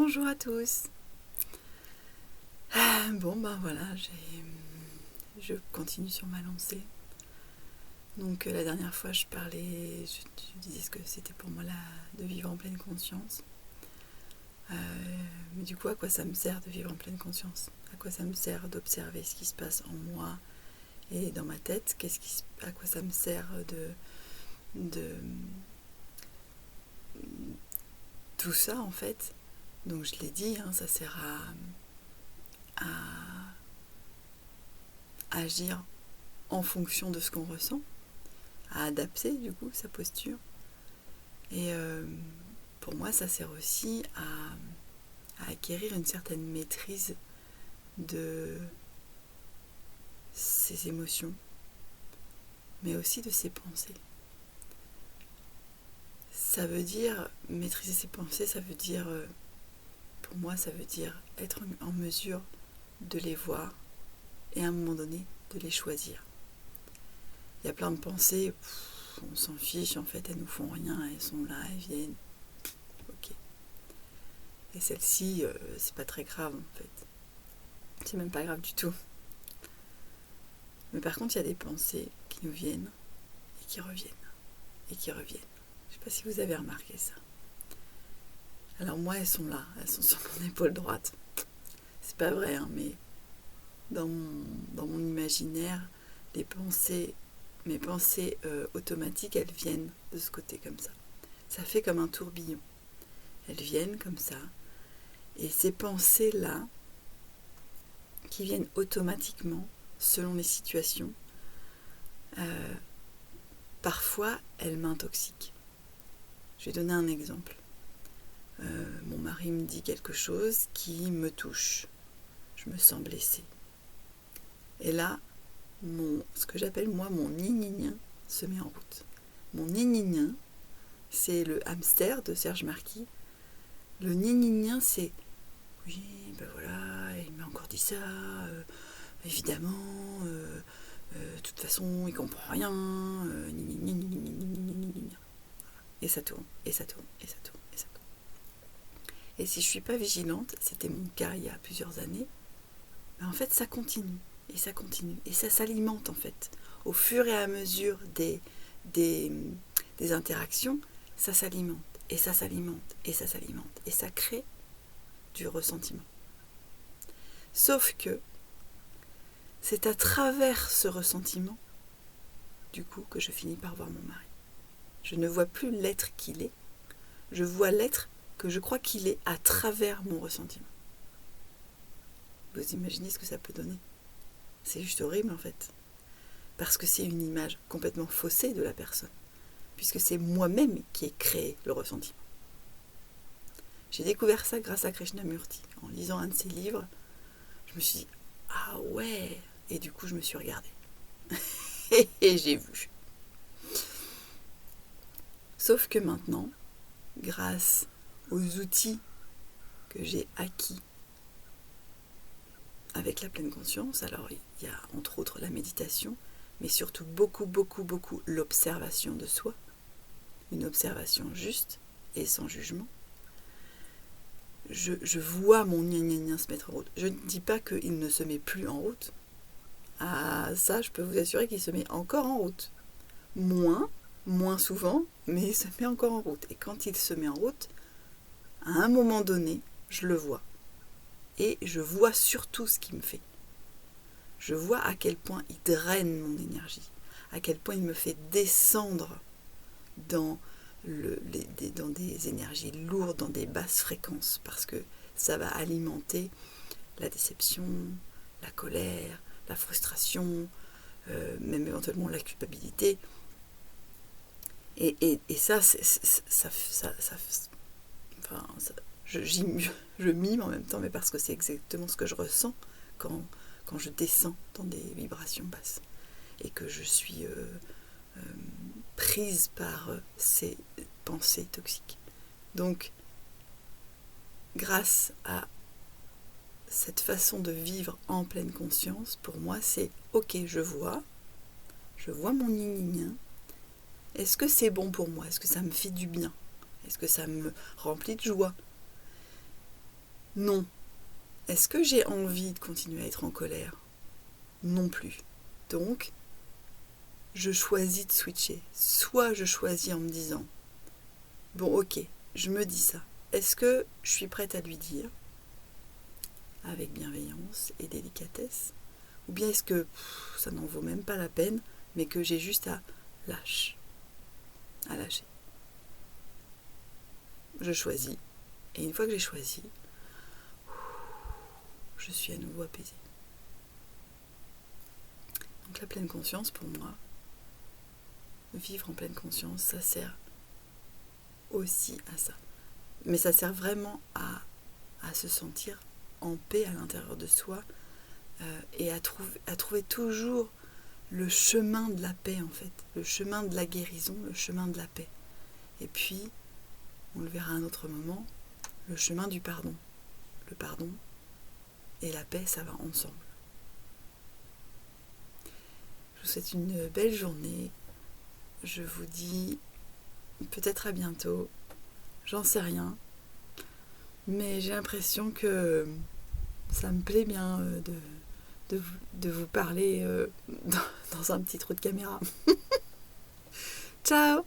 Bonjour à tous. Voilà, je continue sur ma lancée. Donc la dernière fois je parlais, je disais ce que c'était pour moi de vivre en pleine conscience. Mais du coup, à quoi ça me sert de vivre en pleine conscience? À quoi ça me sert d'observer ce qui se passe en moi et dans ma tête? À quoi ça me sert de tout ça en fait? Donc je l'ai dit, ça sert à agir en fonction de ce qu'on ressent, à adapter du coup sa posture. Et pour moi, ça sert aussi à acquérir une certaine maîtrise de ses émotions, mais aussi de ses pensées. Ça veut dire, maîtriser ses pensées, ça veut dire, pour moi, ça veut dire être en mesure de les voir et à un moment donné, de les choisir. Il y a plein de pensées, on s'en fiche, en fait, elles nous font rien, elles sont là, elles viennent. Ok. Et celle-ci, c'est pas très grave, en fait. C'est même pas grave du tout. Mais par contre, il y a des pensées qui nous viennent et qui reviennent. Et qui reviennent. Je sais pas si vous avez remarqué ça. Alors moi, elles sont là, elles sont sur mon épaule droite. C'est pas vrai, mais dans mon imaginaire, mes pensées automatiques, elles viennent de ce côté comme ça. Ça fait comme un tourbillon. Elles viennent comme ça. Et ces pensées-là, qui viennent automatiquement, selon les situations, parfois, elles m'intoxiquent. Je vais donner un exemple. Mon mari me dit quelque chose qui me touche. Je me sens blessée. Et là, ce que j'appelle moi mon gni-gni-gnin se met en route. Mon gni-gni-gnin, c'est le hamster de Serge Marquis. Le gni-gni-gnin, c'est oui, ben voilà, il m'a encore dit ça, évidemment, de toute façon, il comprend rien, et ça tourne, et ça tourne, et ça tourne, et ça tourne. Et si je ne suis pas vigilante, c'était mon cas il y a plusieurs années, ben en fait ça continue, et ça continue, et ça s'alimente en fait. Au fur et à mesure des interactions, ça s'alimente, et ça s'alimente, et ça s'alimente, et ça crée du ressentiment. Sauf que c'est à travers ce ressentiment, du coup, que je finis par voir mon mari. Je ne vois plus l'être qu'il est, je vois l'être que je crois qu'il est à travers mon ressentiment. Vous imaginez ce que ça peut donner? C'est juste horrible en fait. Parce que c'est une image complètement faussée de la personne. Puisque c'est moi-même qui ai créé le ressentiment. J'ai découvert ça grâce à Krishnamurti. En lisant un de ses livres, je me suis dit, ah ouais. Et du coup, je me suis regardée. Et j'ai vu. Sauf que maintenant, grâce aux outils que j'ai acquis avec la pleine conscience, alors il y a entre autres la méditation, mais surtout beaucoup l'observation de soi, une observation juste et sans jugement. Je vois mon gna-gna-gna se mettre en route. Je ne dis pas qu'il ne se met plus en route. Ah, ça, je peux vous assurer qu'il se met encore en route. Moins souvent, mais il se met encore en route. Et quand il se met en route, à un moment donné, je le vois. Et je vois surtout ce qu'il me fait. Je vois à quel point il draine mon énergie, à quel point il me fait descendre dans des énergies lourdes, dans des basses fréquences, parce que ça va alimenter la déception, la colère, la frustration, même éventuellement la culpabilité. Et ça, je mime en même temps, mais parce que c'est exactement ce que je ressens quand je descends dans des vibrations basses et que je suis prise par ces pensées toxiques. Donc, grâce à cette façon de vivre en pleine conscience, pour moi, c'est ok, je vois mon gna-gna-gna. Est-ce que c'est bon pour moi? Est-ce que ça me fait du bien? Est-ce que ça me remplit de joie? Non. Est-ce que j'ai envie de continuer à être en colère? Non plus. Donc, je choisis de switcher. Soit je choisis en me disant, bon ok, je me dis ça. Est-ce que je suis prête à lui dire, avec bienveillance et délicatesse, ou bien est-ce que ça n'en vaut même pas la peine, mais que j'ai juste à lâcher. Je choisis. Et une fois que j'ai choisi, je suis à nouveau apaisée. Donc la pleine conscience, pour moi, vivre en pleine conscience, ça sert aussi à ça. Mais ça sert vraiment à se sentir en paix à l'intérieur de soi et à trouver toujours le chemin de la paix en fait, le chemin de la guérison, le chemin de la paix. Et puis, on le verra à un autre moment, le chemin du pardon. Le pardon et la paix, ça va ensemble. Je vous souhaite une belle journée. Je vous dis peut-être à bientôt. J'en sais rien. Mais j'ai l'impression que ça me plaît bien de vous parler dans un petit trou de caméra. Ciao!